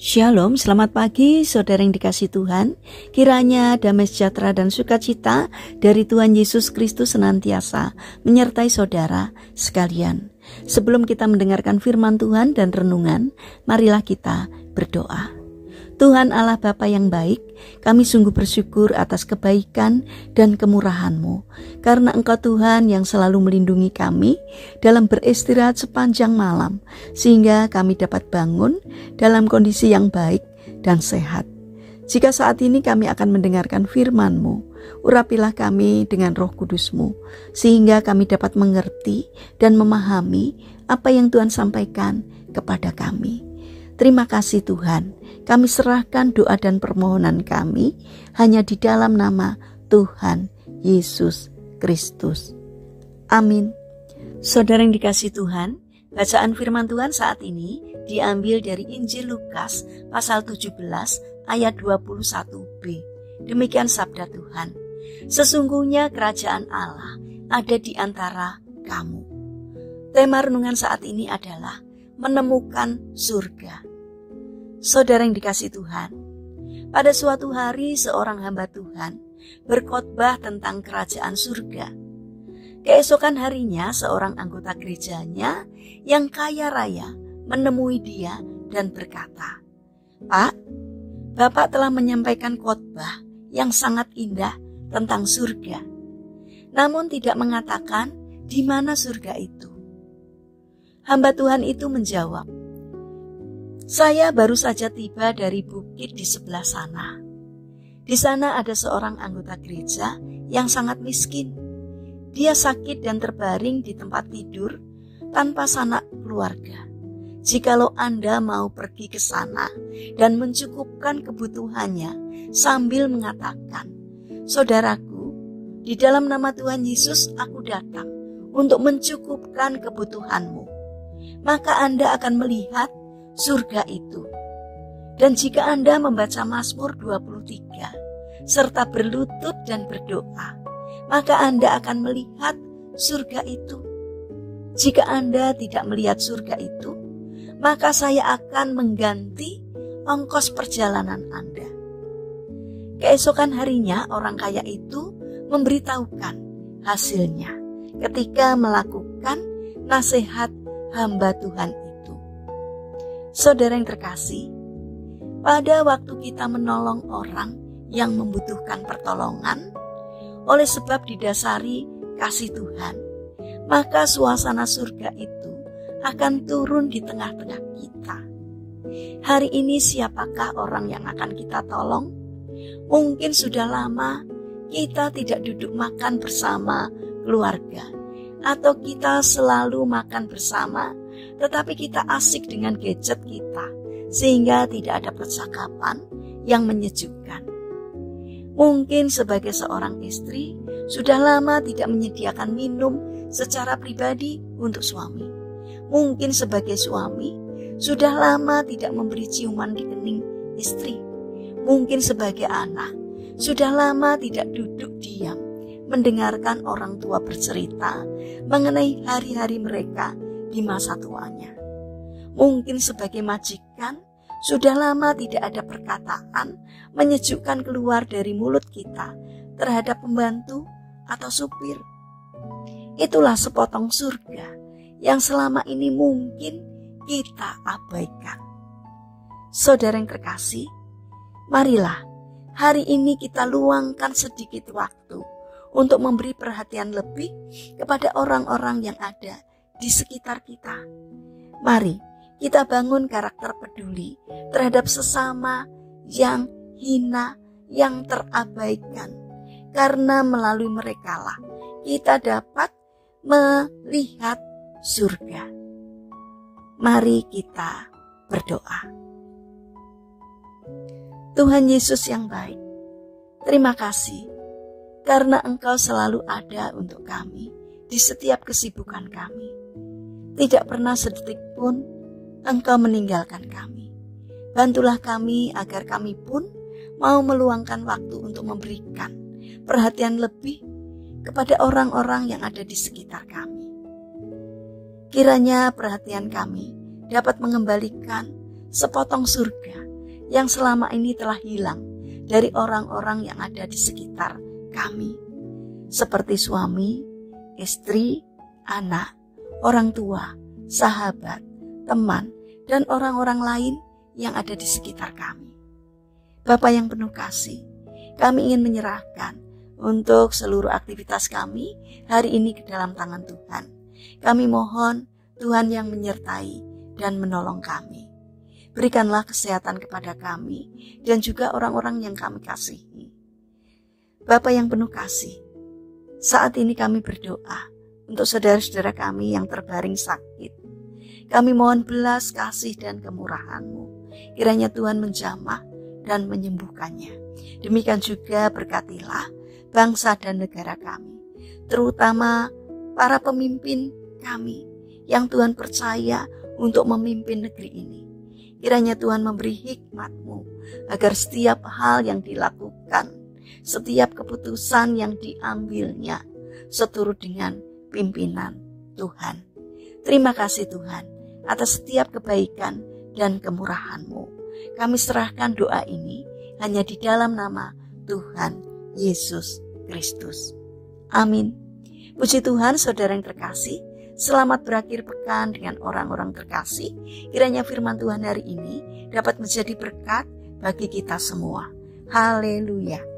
Shalom, selamat pagi saudara yang dikasihi Tuhan. Kiranya damai sejahtera dan sukacita dari Tuhan Yesus Kristus senantiasa menyertai saudara sekalian. Sebelum kita mendengarkan firman Tuhan dan renungan, marilah kita berdoa. Tuhan Allah Bapa yang baik, kami sungguh bersyukur atas kebaikan dan kemurahan-Mu, karena Engkau Tuhan yang selalu melindungi kami dalam beristirahat sepanjang malam, sehingga kami dapat bangun dalam kondisi yang baik dan sehat. Jika saat ini kami akan mendengarkan firman-Mu, urapilah kami dengan Roh Kudus-Mu, sehingga kami dapat mengerti dan memahami apa yang Tuhan sampaikan kepada kami. Terima kasih Tuhan, kami serahkan doa dan permohonan kami hanya di dalam nama Tuhan Yesus Kristus. Amin. Saudara yang dikasihi Tuhan, bacaan firman Tuhan saat ini diambil dari Injil Lukas pasal 17 ayat 21b. Demikian sabda Tuhan. Sesungguhnya kerajaan Allah ada di antara kamu. Tema renungan saat ini adalah menemukan surga. Saudara yang dikasihi Tuhan, pada suatu hari seorang hamba Tuhan berkhotbah tentang kerajaan surga. Keesokan harinya seorang anggota gerejanya yang kaya raya menemui dia dan berkata, "Pak, Bapak telah menyampaikan khotbah yang sangat indah tentang surga, namun tidak mengatakan di mana surga itu." Hamba Tuhan itu menjawab, "Saya baru saja tiba dari bukit di sebelah sana. Di sana ada seorang anggota gereja yang sangat miskin. Dia sakit dan terbaring di tempat tidur tanpa sanak keluarga. Jikalau Anda mau pergi ke sana dan mencukupkan kebutuhannya sambil mengatakan, 'Saudaraku, di dalam nama Tuhan Yesus aku datang untuk mencukupkan kebutuhanmu,' maka Anda akan melihat surga itu. Dan jika Anda membaca Mazmur 23 serta berlutut dan berdoa, maka Anda akan melihat surga itu. Jika Anda tidak melihat surga itu, maka saya akan mengganti ongkos perjalanan Anda." Keesokan harinya orang kaya itu memberitahukan hasilnya ketika melakukan nasihat hamba Tuhan itu. Saudara yang terkasih, pada waktu kita menolong orang yang membutuhkan pertolongan oleh sebab didasari kasih Tuhan, maka suasana surga itu akan turun di tengah-tengah kita. Hari ini siapakah orang yang akan kita tolong? Mungkin sudah lama kita tidak duduk makan bersama keluarga, atau kita selalu makan bersama tetapi kita asik dengan gadget kita sehingga tidak ada percakapan yang menyejukkan. Mungkin sebagai seorang istri sudah lama tidak menyediakan minum secara pribadi untuk suami. Mungkin sebagai suami sudah lama tidak memberi ciuman di kening istri. Mungkin sebagai anak sudah lama tidak duduk diam mendengarkan orang tua bercerita mengenai hari-hari mereka di masa tuanya. Mungkin sebagai majikan sudah lama tidak ada perkataan menyejukkan keluar dari mulut kita terhadap pembantu atau supir. Itulah sepotong surga yang selama ini mungkin kita abaikan. Saudara yang terkasih, marilah hari ini kita luangkan sedikit waktu untuk memberi perhatian lebih kepada orang-orang yang ada di sekitar kita. Mari kita bangun karakter peduli terhadap sesama yang hina, yang terabaikan, karena melalui merekalah kita dapat melihat surga. Mari kita berdoa. Tuhan Yesus yang baik, terima kasih karena Engkau selalu ada untuk kami di setiap kesibukan kami. Tidak pernah sedetik pun Engkau meninggalkan kami. Bantulah kami agar kami pun mau meluangkan waktu untuk memberikan perhatian lebih kepada orang-orang yang ada di sekitar kami. Kiranya perhatian kami dapat mengembalikan sepotong surga yang selama ini telah hilang dari orang-orang yang ada di sekitar kami, seperti suami, istri, anak, orang tua, sahabat, teman, dan orang-orang lain yang ada di sekitar kami. Bapa yang penuh kasih, kami ingin menyerahkan untuk seluruh aktivitas kami hari ini ke dalam tangan Tuhan. Kami mohon Tuhan yang menyertai dan menolong kami. Berikanlah kesehatan kepada kami dan juga orang-orang yang kami kasihi. Bapa yang penuh kasih, saat ini kami berdoa untuk saudara-saudara kami yang terbaring sakit. Kami mohon belas kasih dan kemurahan-Mu. Kiranya Tuhan menjamah dan menyembuhkannya. Demikian juga berkatilah bangsa dan negara kami, terutama para pemimpin kami yang Tuhan percaya untuk memimpin negeri ini. Kiranya Tuhan memberi hikmat-Mu agar setiap hal yang dilakukan, setiap keputusan yang diambilnya seturut dengan pimpinan Tuhan. Terima kasih Tuhan atas setiap kebaikan dan kemurahan-Mu. Kami serahkan doa ini hanya di dalam nama Tuhan Yesus Kristus. Amin. Puji Tuhan, saudara yang terkasih, selamat berakhir pekan dengan orang-orang terkasih. Kiranya firman Tuhan hari ini dapat menjadi berkat bagi kita semua. Haleluya.